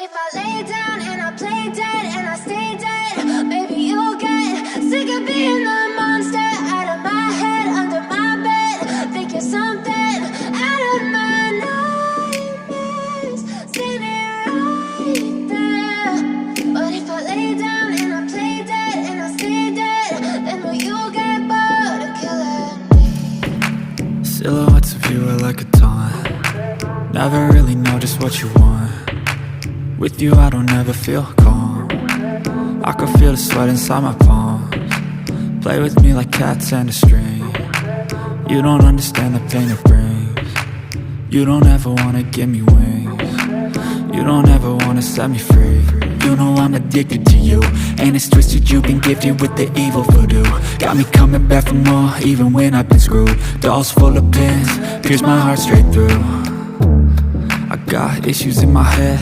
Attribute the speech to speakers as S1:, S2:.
S1: if I lay down and I play dead and I stay dead, maybe you'll get sick of being the monster out of my head, under my bed. Think you're something out of my nightmares, standing right there. But if I lay down and I play dead and I stay dead, then will you get bored of killing me?
S2: Silhouettes of you are like a taunt. Never really know just what you want. With you I don't ever feel calm. I can feel the sweat inside my palms. Play with me like cats and a string. You don't understand the pain it brings. You don't ever wanna give me wings. You don't ever wanna set me free. You know I'm addicted to you, and it's twisted, you've been gifted with the evil voodoo. Got me coming back for more, even when I've been screwed. Dolls full of pins, pierce my heart straight through. I got issues in my head,